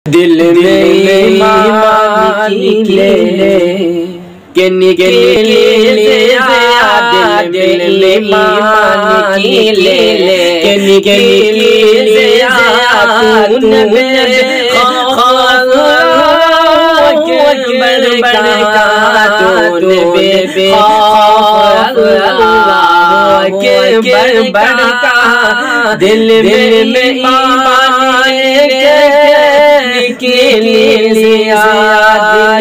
دل میں ایمان نکلے کہ نکلے دل میں ایمان نکلے کہ نکلے خون میرے خواہش بڑکاتون بے اللہ کے بڑکا دل میں ایمان نکلے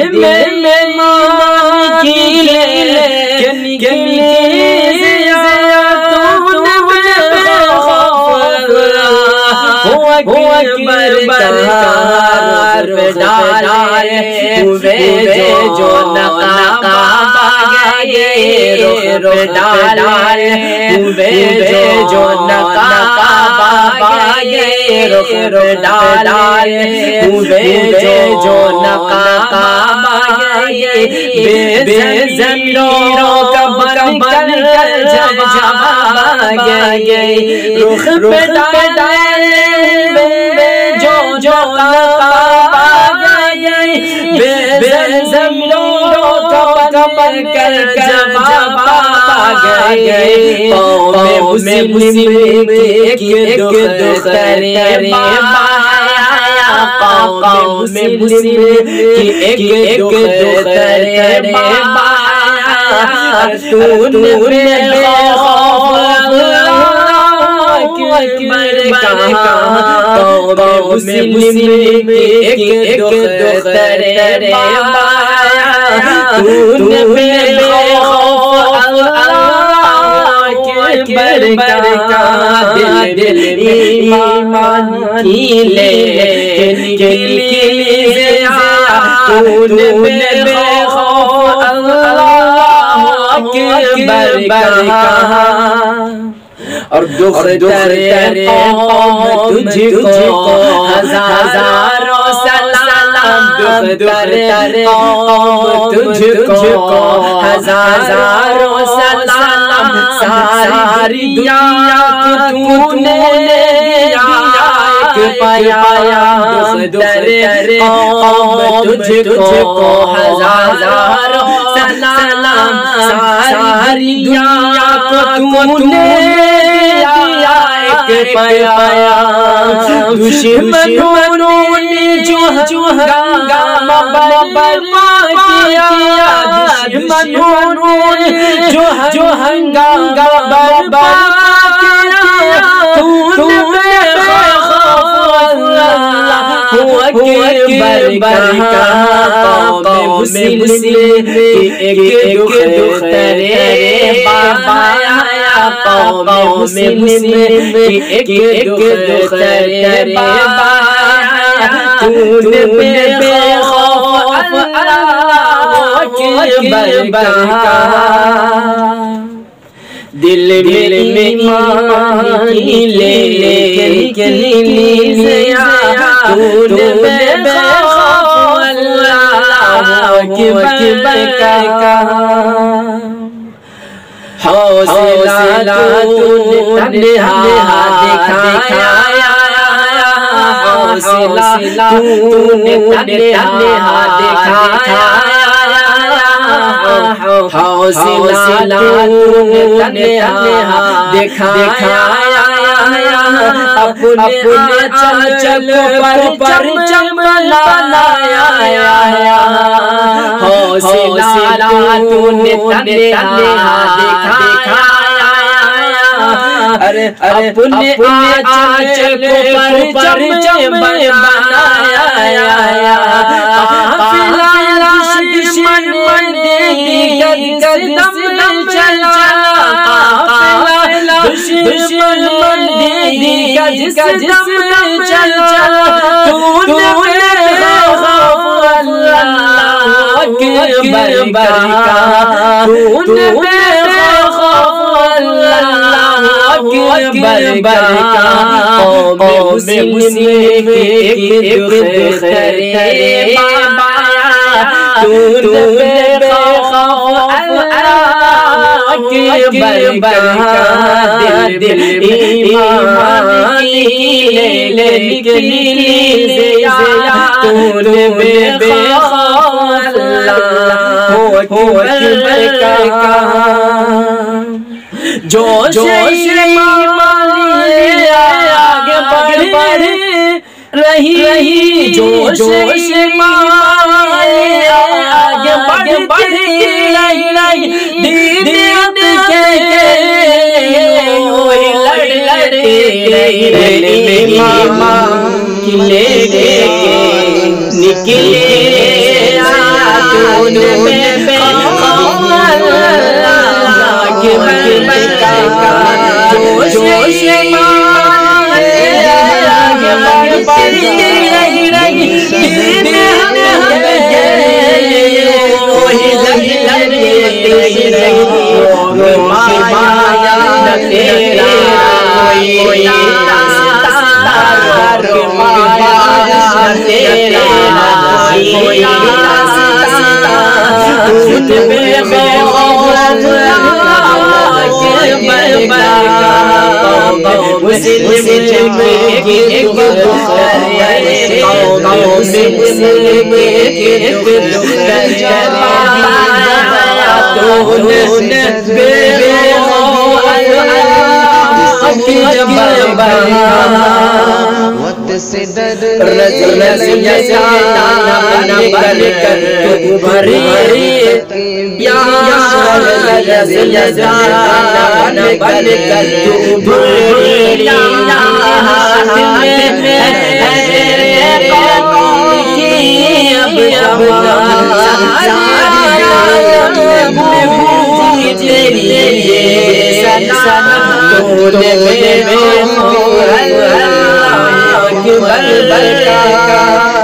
دل میں ایمان نکلے برکار ڈالے ہوئے جو نقاب آگئے رخ ڈالے ہوئے جو نقاب آگئے رخ ڈالے ہوئے جو نقاب آگئے بے زمیروں کا بن کر جب آگئے رخ ڈالے جو نقاب آگئے بے زمیروں کا بن کر جب آگئے قوم مسلم ایک دختر بایا قوم مسلم ایک دختر بایا تو نے خوف اکبر کہا قوم مسلم ایک دختر بایا تو نے خوف اکبر کہا دل ایمان نکلے تو نے خوف اکبر کہا اور دختر قوم تجھ کو ہزاروں سلام دختر قوم تجھ کو ہزاروں سلام ساری دنیا کو تو نے پایا دختر قوم تجھ کو ہزاروں سلام ساری دنیا کو تو نے پایا دشمنوں نے جو ہنگامہ برپا کیا دشمنوں نے جو ہنگامہ برپا کیا تو نے خوف اللہ اکبر کہا قوم مسلم ایک دختر بایا قوم مسلم ایک دختر بایا تو نے بے خوف اللہ اکبر کہا دل میں ایمان نکلے تو نے بے خوف اللہ اکبر کہا حوصلہ تو نے تنہا دکھایا حوصلہ تو نے تنہا دکھایا حوصلہ تو نے تنہا دکھایا اپنے چل پر چملایا حوصلہ تو نے تنہا دکھایا اپنے آنچل کو پر چملایا دشمن قدم چلا دشمن قدم چلا تو نے خوف اللہ اکبر کہا تو نے خوف اللہ اکبر کہا قوم مسلم ایک دختر بایا تو نے خوف اللہ اکبر کا دل ایمان کی نکلی ضیا تو نے بے خوف اللہ اکبر کا جوش ایمان آگے بڑھ رہی جوش ایمان آگے بڑھ رہی دید کے ایمان کی لے کے نکلے آتون میں بے خوف اللہ اکبر کا جوش ایمان آگے بڑھ رہی دید مایا تیرا کوئی راستہ مایا تیرا کوئی راستہ خود بے خوف اکبر کا مسلم کے ایک دختر قوم مسلم کے ایک دختر دون بے خوف اکبر وقت سے ڈر رضی جانا بن کر تو بھری یا رضی جانا بن کر تو بھری ہاتھ میں قوم کی اب تو نے بے خوف اللہ اکبر کا